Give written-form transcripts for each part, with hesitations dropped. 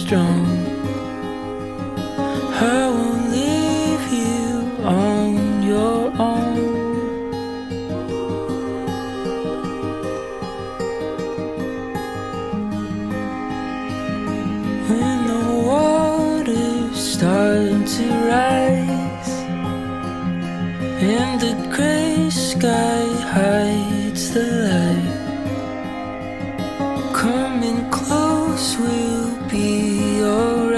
strong. I won't leave you on your own. When the water's starting to rise and the grey sky hides the light, coming close, we'll be alright.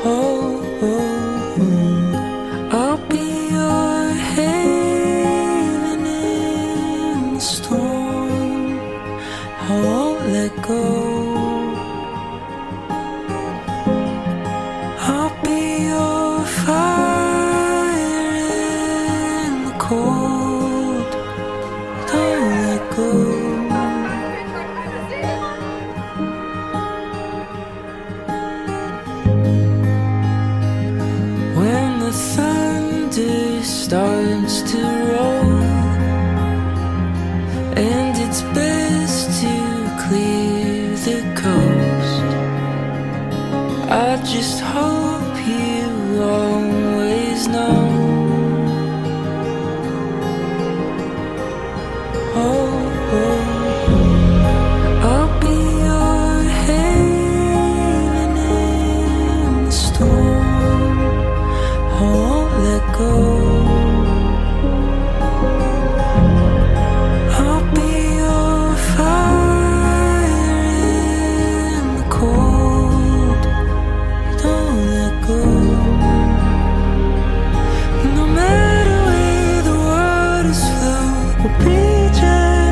Oh, oh, oh, I'll be your haven in the storm. I won't let go. I'll be your fire in the cold. Don't let go. When the thunder starts to roll and it's best to clear the coast, I just hope you always know. Oh, oh, oh, I'll be your haven in the storm. I won't let go. I'll be your fire in the cold. Don't let go. No matter where the waters flow, we'll be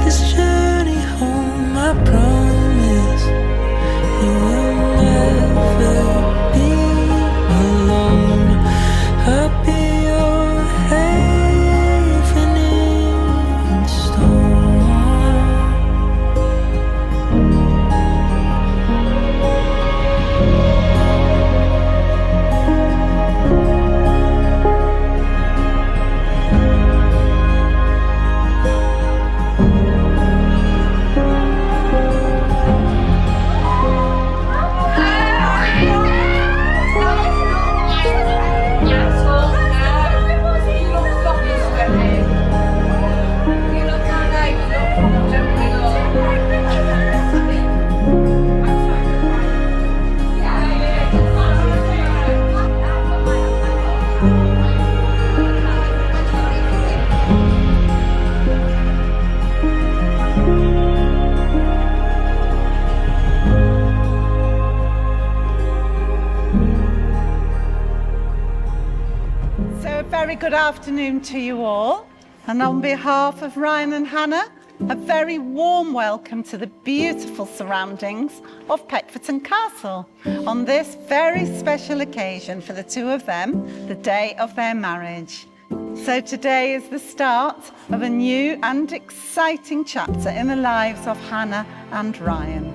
this journey home. I promise you will never be alone. I'll be your haven in the storm. So a very good afternoon to you all, and on behalf of Ryan and Hannah, a very warm welcome to the beautiful surroundings of Peckforton Castle on this very special occasion for the two of them, the day of their marriage. So today is the start of a new and exciting chapter in the lives of Hannah and Ryan.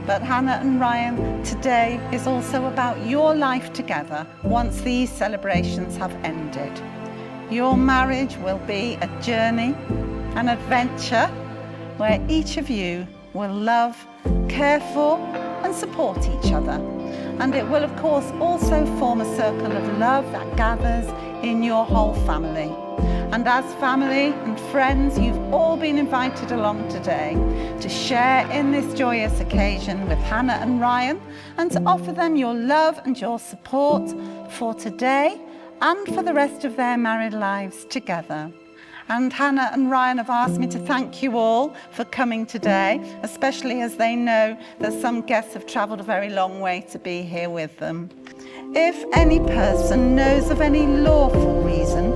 But Hannah and Ryan, today is also about your life together once these celebrations have ended. Your marriage will be a journey, an adventure, where each of you will love, care for and support each other. And it will of course also form a circle of love that gathers in your whole family. And as family and friends, you've all been invited along today to share in this joyous occasion with Hannah and Ryan and to offer them your love and your support for today and for the rest of their married lives together. And Hannah and Ryan have asked me to thank you all for coming today, especially as they know that some guests have travelled a very long way to be here with them. If any person knows of any lawful reason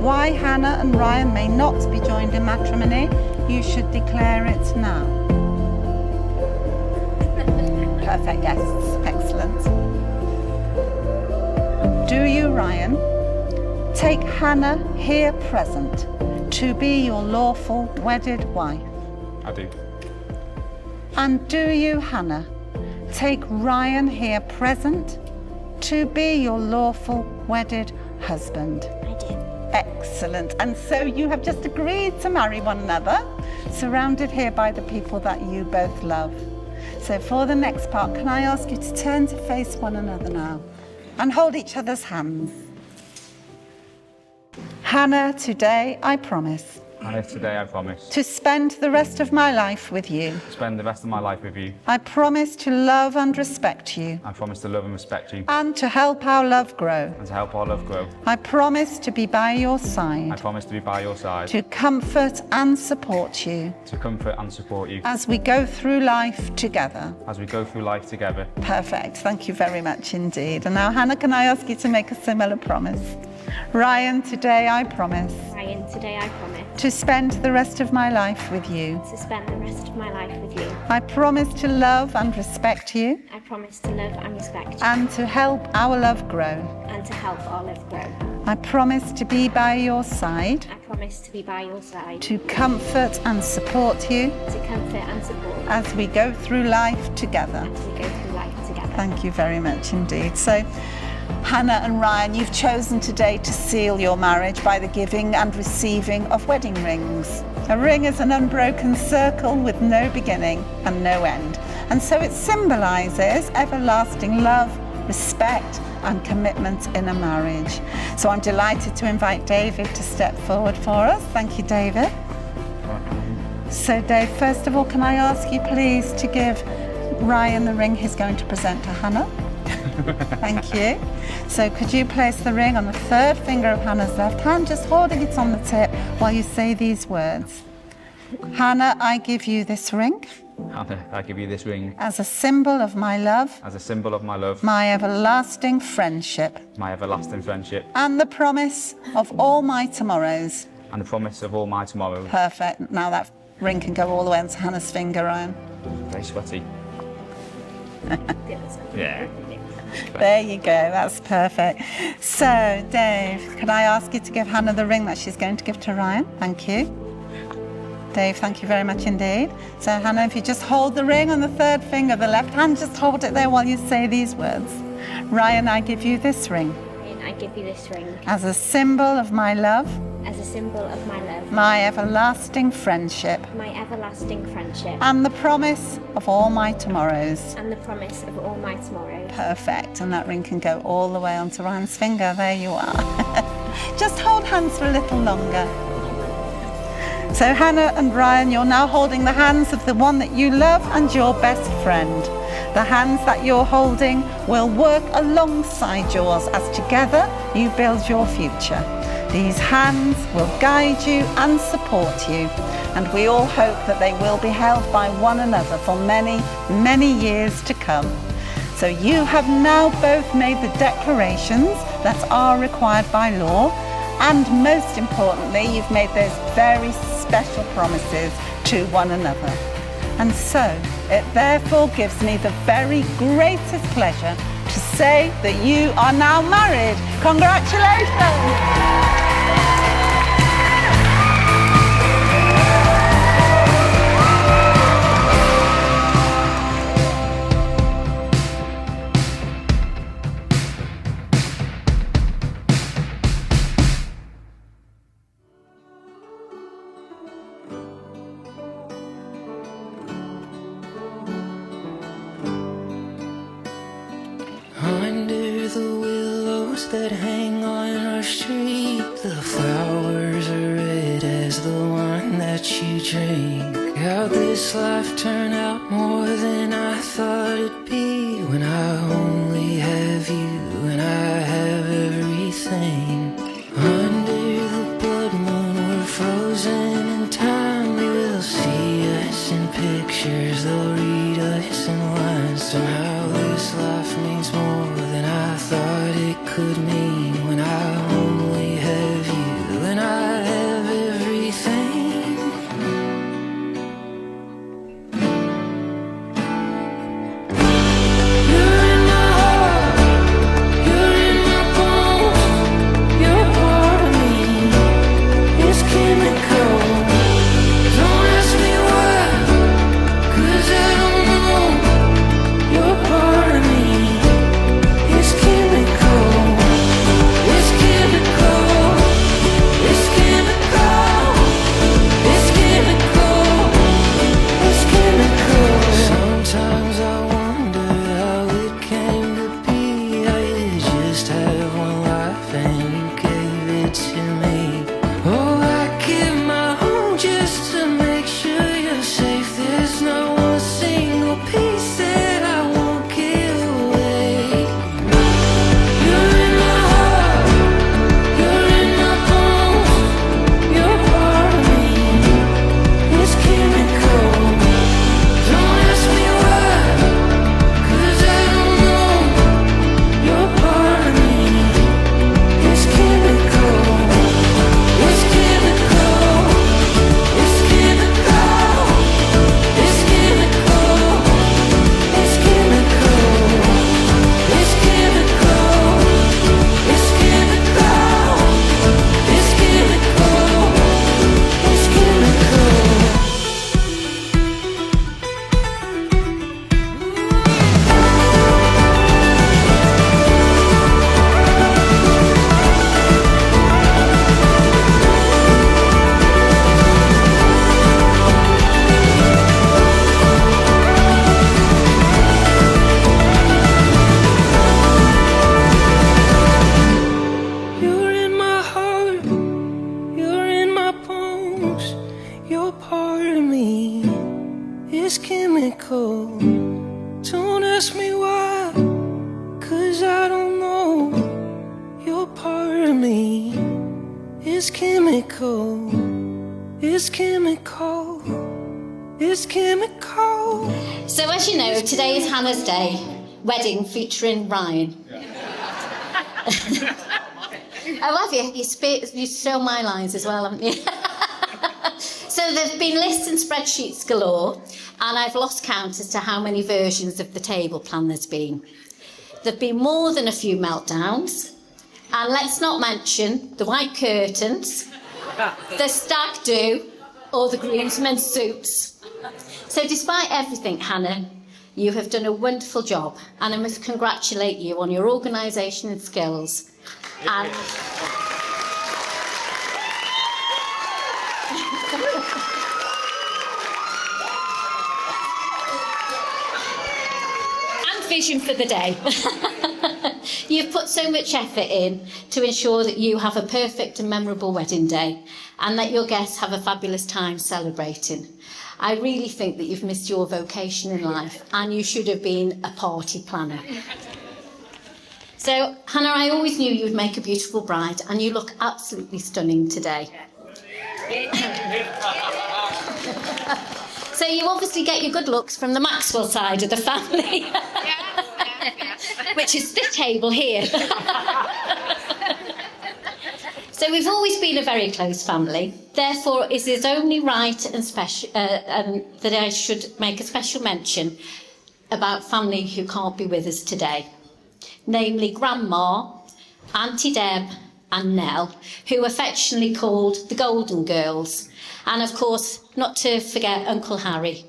why Hannah and Ryan may not be joined in matrimony, you should declare it now. Perfect, yes, excellent. Do you, Ryan, take Hannah here present to be your lawful wedded wife? I do. And do you, Hannah, take Ryan here present to be your lawful wedded husband? I do. Excellent. And so you have just agreed to marry one another. surrounded here by the people that you both love. So for the next part, can I ask you to turn to face one another now and hold each other's hands? Hannah, today I promise. Hannah, today I promise. To spend the rest of my life with you. Spend the rest of my life with you. I promise to love and respect you. I promise to love and respect you. And to help our love grow. And to help our love grow. I promise to be by your side. I promise to be by your side. To comfort and support you. To comfort and support you. As we go through life together. As we go through life together. Perfect. Thank you very much indeed. And now, Hannah, can I ask you to make a similar promise? Ryan, today I promise. Ryan, today I promise. To spend the rest of my life with you. To spend the rest of my life with you. I promise to love and respect you. I promise to love and respect you. And to help our love grow. And to help our love grow. I promise to be by your side. I promise to be by your side. To comfort and support you. To comfort and support you. As we go through life together. As we go through life together. Thank you very much indeed. So, Hannah and Ryan, you've chosen today to seal your marriage by the giving and receiving of wedding rings. A ring is an unbroken circle with no beginning and no end. And so it symbolises everlasting love, respect and commitment in a marriage. So I'm delighted to invite David to step forward for us. Thank you, David. So Dave, first of all, can I ask you please to give Ryan the ring he's going to present to Hannah? Thank you. So could you place the ring on the third finger of Hannah's left hand, just holding it on the tip while you say these words. Hannah, I give you this ring. Hannah, I give you this ring. As a symbol of my love. As a symbol of my love. My everlasting friendship. My everlasting friendship. And the promise of all my tomorrows. And the promise of all my tomorrows. Perfect. Now that ring can go all the way onto Hannah's finger, Ryan. Very sweaty. Yeah. There you go, that's perfect. So, Dave, can I ask you to give Hannah the ring that she's going to give to Ryan? Thank you. Dave, thank you very much indeed. So, Hannah, if you just hold the ring on the third finger, the left hand, just hold it there while you say these words. Ryan, I give you this ring. Ryan, I give you this ring. As a symbol of my love. As a symbol of my love. My everlasting friendship. My everlasting friendship. And the promise of all my tomorrows. And the promise of all my tomorrows. Perfect. And that ring can go all the way onto Ryan's finger. There you are. Just hold hands for a little longer. So Hannah and Ryan, you're now holding the hands of the one that you love and your best friend. The hands that you're holding will work alongside yours as together you build your future. These hands will guide you and support you, and we all hope that they will be held by one another for many, many years to come. So you have now both made the declarations that are required by law, and most importantly, you've made those very special promises to one another. And so it therefore gives me the very greatest pleasure to say that you are now married. Congratulations! Under the willows that hang on our street, the flowers are red as the wine that you drink. How this life turned out more than I thought it'd be, when I only have you and I have everything. Under the blood moon we're frozen in time. They will see us in pictures, they'll read us in lines. Somehow this life means more than I thought it could mean, when I only have you and I have everything. You're in my heart, you're in my bones, you're part of me, it's chemical. Don't ask me why, 'cause I don't know. You're part of me, it's chemical. chemical. Don't ask me why, 'cause I don't know. You're part of me. It's chemical. It's chemical. It's chemical. So as you know, today is Hannah's day, wedding featuring Ryan. Oh, have you? You stole my lines as well, haven't you? So there've been lists and spreadsheets galore, and I've lost count as to how many versions of the table plan there's been. There've been more than a few meltdowns, and let's not mention the white curtains, the stag do, or the groomsmen's suits. So despite everything, Hannah, you have done a wonderful job, and I must congratulate you on your organisation and skills. And vision for the day. You've put so much effort in to ensure that you have a perfect and memorable wedding day, and that your guests have a fabulous time celebrating. I really think that you've missed your vocation in life, and you should have been a party planner. So, Hannah, I always knew you would make a beautiful bride, and you look absolutely stunning today. So you obviously get your good looks from the Maxwell side of the family, which is this table here. So we've always been a very close family. Therefore, it is only right and special that I should make a special mention about family who can't be with us today, namely Grandma, Auntie Deb and Nell, who affectionately called the Golden Girls, and of course, not to forget Uncle Harry.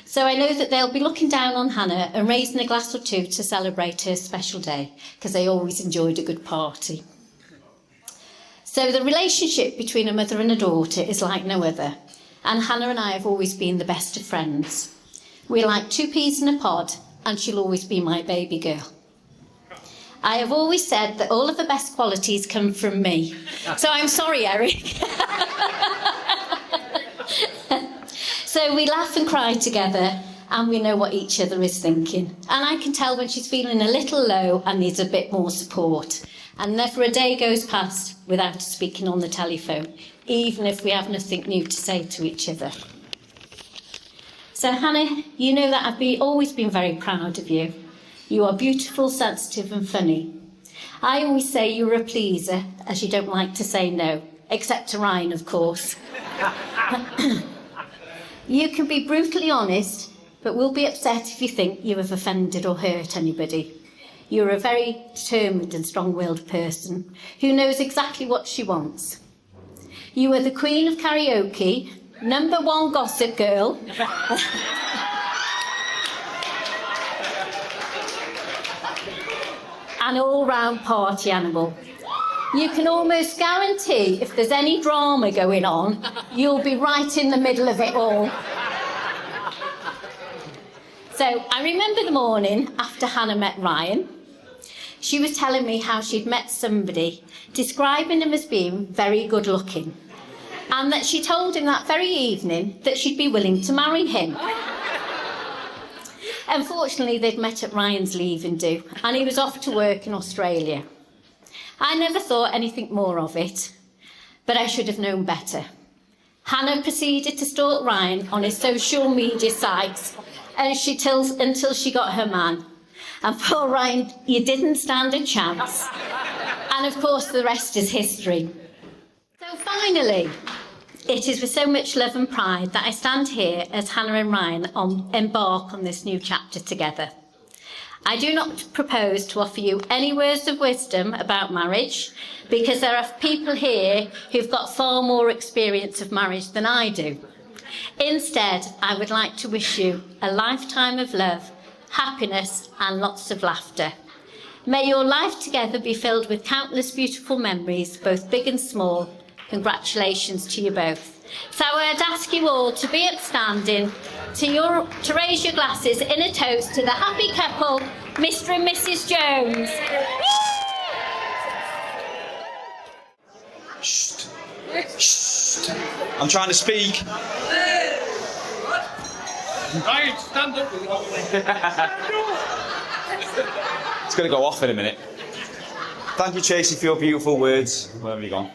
So I know that they'll be looking down on Hannah and raising a glass or two to celebrate her special day, because they always enjoyed a good party. So the relationship between a mother and a daughter is like no other, and Hannah and I have always been the best of friends. We're like two peas in a pod, and she'll always be my baby girl. I have always said that all of the best qualities come from me. So I'm sorry, Eric. So we laugh and cry together, and we know what each other is thinking. And I can tell when she's feeling a little low and needs a bit more support. And never a day goes past without us speaking on the telephone, even if we have nothing new to say to each other. So Hannah, you know that I've always been very proud of you. You are beautiful, sensitive and funny. I always say you're a pleaser, as you don't like to say no, except to Ryan, of course. You can be brutally honest, but will be upset if you think you have offended or hurt anybody. You're a very determined and strong-willed person who knows exactly what she wants. You are the queen of karaoke, #1 gossip girl, an all-round party animal. You can almost guarantee if there's any drama going on, you'll be right in the middle of it all. So I remember the morning after Hannah met Ryan. She was telling me how she'd met somebody, describing him as being very good looking, and that she told him that very evening that she'd be willing to marry him. Unfortunately, they'd met at Ryan's leaving do, and he was off to work in Australia. I never thought anything more of it, but I should have known better. Hannah proceeded to stalk Ryan on his social media sites until she got her man. And poor Ryan, you didn't stand a chance. And of course, the rest is history. So finally, it is with so much love and pride that I stand here as Hannah and Ryan embark on this new chapter together. I do not propose to offer you any words of wisdom about marriage, because there are people here who've got far more experience of marriage than I do. Instead, I would like to wish you a lifetime of love, happiness and lots of laughter. May your life together be filled with countless beautiful memories, both big and small. Congratulations to you both. So I'd ask you all to be upstanding, to raise your glasses in a toast to the happy couple, Mr. and Mrs. Jones. Shh. Shh. I'm trying to speak. Ryan, stand up. It's going to go off in a minute. Thank you, Tracy, for your beautiful words. Where have you gone?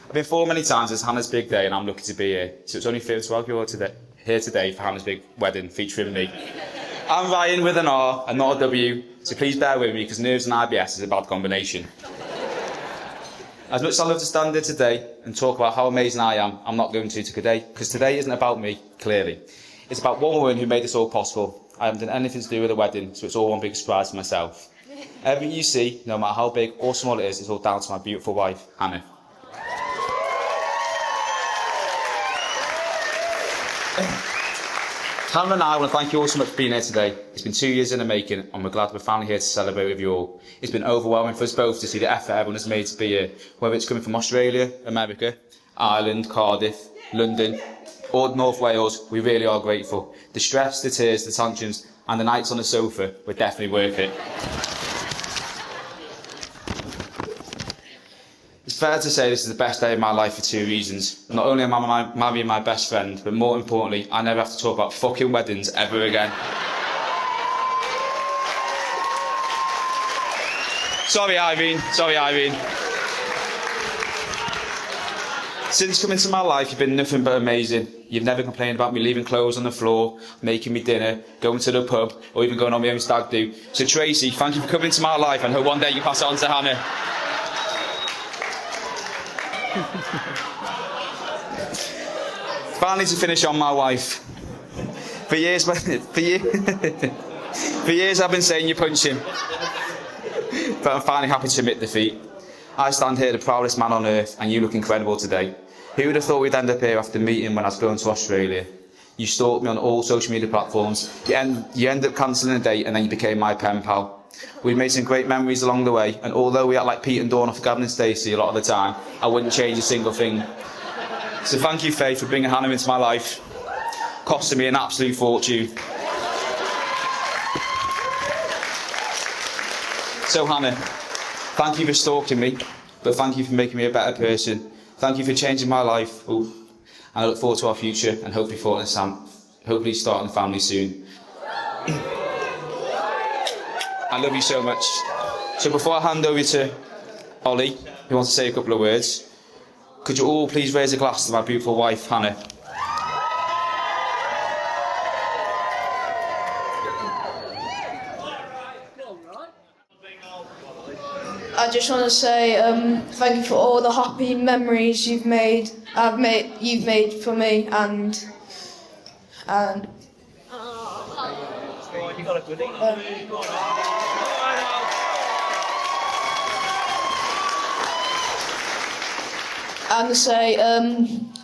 I've been informed many times it's Hannah's big day and I'm lucky to be here. So it's only fair to have you all here today for Hannah's big wedding featuring me. I'm Ryan with an R and not a W, so please bear with me because nerves and IBS is a bad combination. As much as I love to stand here today and talk about how amazing I am, I'm not going to today, because today isn't about me, clearly. It's about one woman who made this all possible. I haven't done anything to do with the wedding, so it's all one big surprise for myself. Everything you see, no matter how big or small it is all down to my beautiful wife, Hannah. Hannah and I want to thank you all so much for being here today. It's been 2 years in the making, and we're glad we're finally here to celebrate with you all. It's been overwhelming for us both to see the effort everyone has made to be here, whether it's coming from Australia, America, Ireland, Cardiff, London, or North Wales. We really are grateful. The stress, the tears, the tantrums, and the nights on the sofa were definitely worth it. It's fair to say this is the best day of my life for 2 reasons. Not only am I marrying my best friend, but more importantly, I never have to talk about fucking weddings ever again. Sorry, Irene. Since coming to my life, you've been nothing but amazing. You've never complained about me leaving clothes on the floor, making me dinner, going to the pub, or even going on my own stag do. So Tracy, thank you for coming into my life, and hope one day you pass it on to Hannah. Finally, to finish on my wife. For years I've been saying you're punching, but I'm finally happy to admit defeat. I stand here the proudest man on earth, and you look incredible today. Who would have thought we'd end up here after meeting when I was going to Australia? You stalked me on all social media platforms. You ended up cancelling a date, and then you became my pen pal. We've made some great memories along the way, and although we act like Pete and Dawn off Gavin and Stacey a lot of the time, I wouldn't change a single thing. So thank you, Faye, for bringing Hannah into my life, costing me an absolute fortune. So Hannah, thank you for stalking me, but thank you for making me a better person. Thank you for changing my life. Ooh. And I look forward to our future and hopefully starting a family soon. I love you so much. So before I hand over to Ollie, who wants to say a couple of words, could you all please raise a glass to my beautiful wife, Hannah? I just want to say thank you for all the happy memories you've made for me, and and say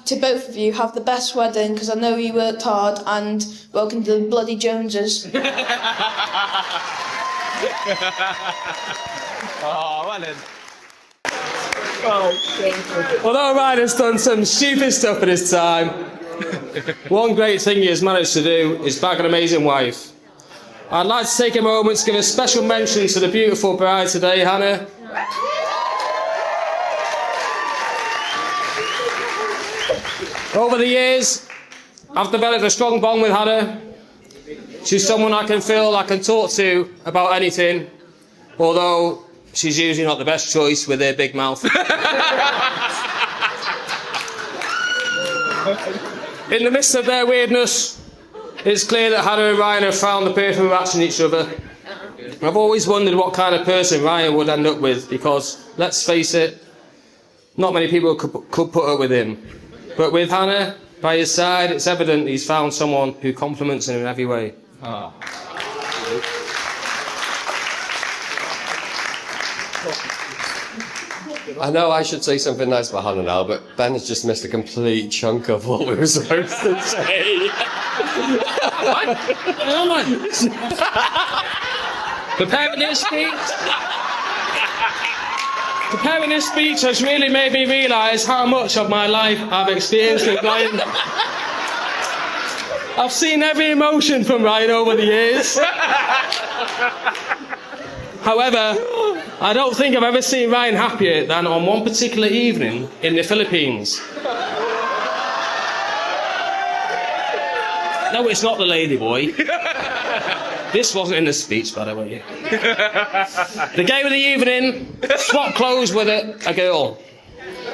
to both of you, have the best wedding, because I know you worked hard, and welcome to the bloody Joneses. Oh, well then. Although Ryan's done some stupid stuff at his time, one great thing he has managed to do is bag an amazing wife. I'd like to take a moment to give a special mention to the beautiful bride today, Hannah. Over the years, I've developed a strong bond with Hannah. She's someone I can talk to about anything, although she's usually not the best choice with her big mouth. In the midst of their weirdness, it's clear that Hannah and Ryan have found the perfect match in each other. I've always wondered what kind of person Ryan would end up with, because, let's face it, not many people could put up with him. But with Hannah by his side, it's evident he's found someone who compliments him in every way. Oh. I know I should say something nice about Hannah now, but Ben has just missed a complete chunk of what we were supposed to say. Preparing this speech has really made me realise how much of my life I've experienced with Ryan. I've seen every emotion from Ryan over the years. However, I don't think I've ever seen Ryan happier than on one particular evening in the Philippines. No, it's not the lady boy. This wasn't in the speech, by the way. The game of the evening, swap clothes with a girl.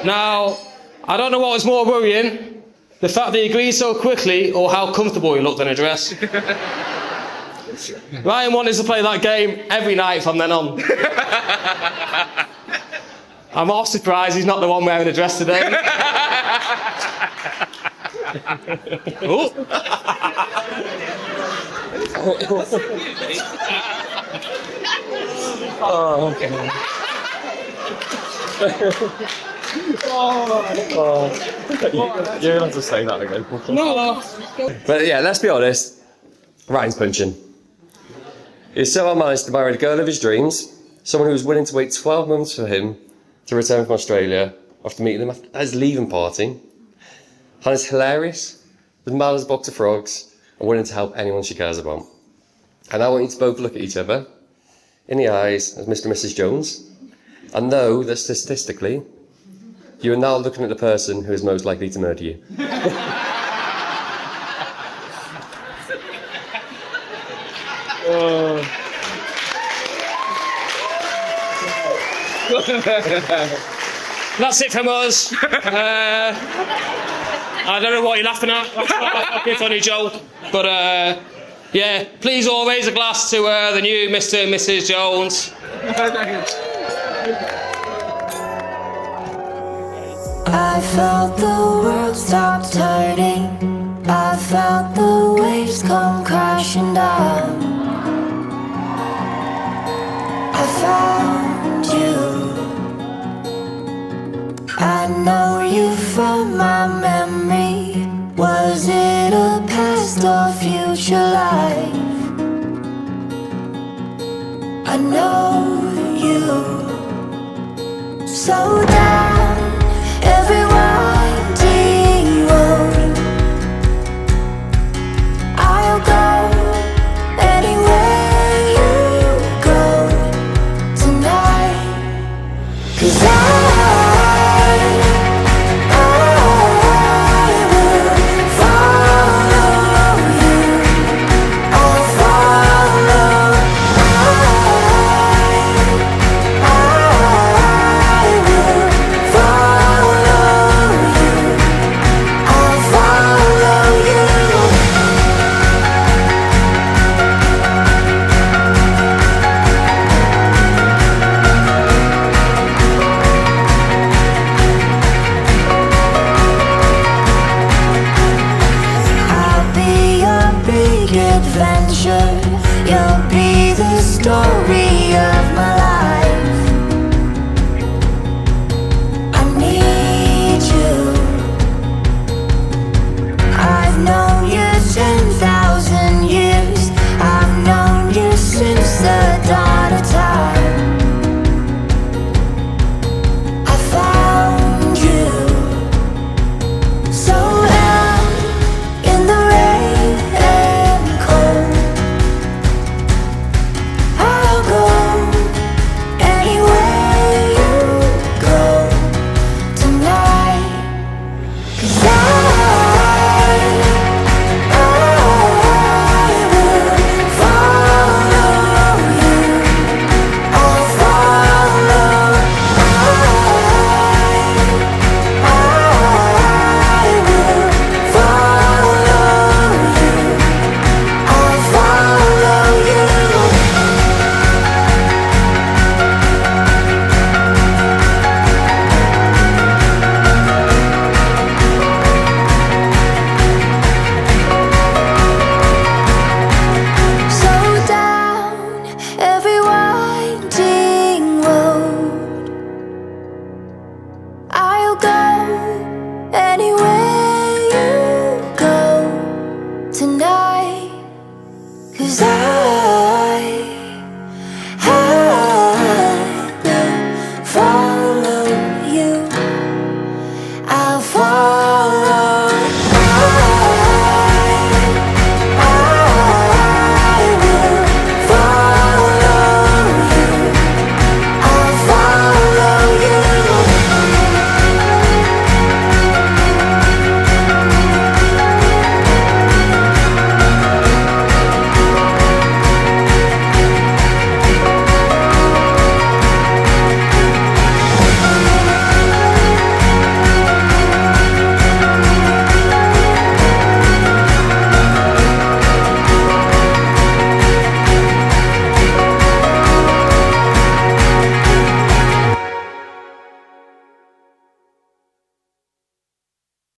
Now, I don't know what was more worrying, the fact that he agreed so quickly or how comfortable he looked in a dress. Ryan wanted to play that game every night from then on. I'm half surprised he's not the one wearing a dress today. Oh. Oh, okay. You're going to have to say that again. No. But yeah, let's be honest. Ryan's punching. He somehow managed to marry the girl of his dreams, someone who was willing to wait 12 months for him to return from Australia after meeting him at his leaving party. Hannah's hilarious, with mad as a box of frogs, and willing to help anyone she cares about. And I want you to both look at each other in the eyes as Mr. and Mrs. Jones, and know that statistically, you are now looking at the person who is most likely to murder you. That's it from us. I don't know what you're laughing at. That's a funny joke. But yeah, please all raise a glass to the new Mr. and Mrs. Jones. I felt the world stop turning. I felt the waves come crashing down. I found you. I know you from my memory. Was it a past or future life? I know you. Slow down every winding road. I'll go anywhere you go tonight. 'Cause I will follow you. I'll follow. I will follow you. I'll follow you. I'll be your big adventure.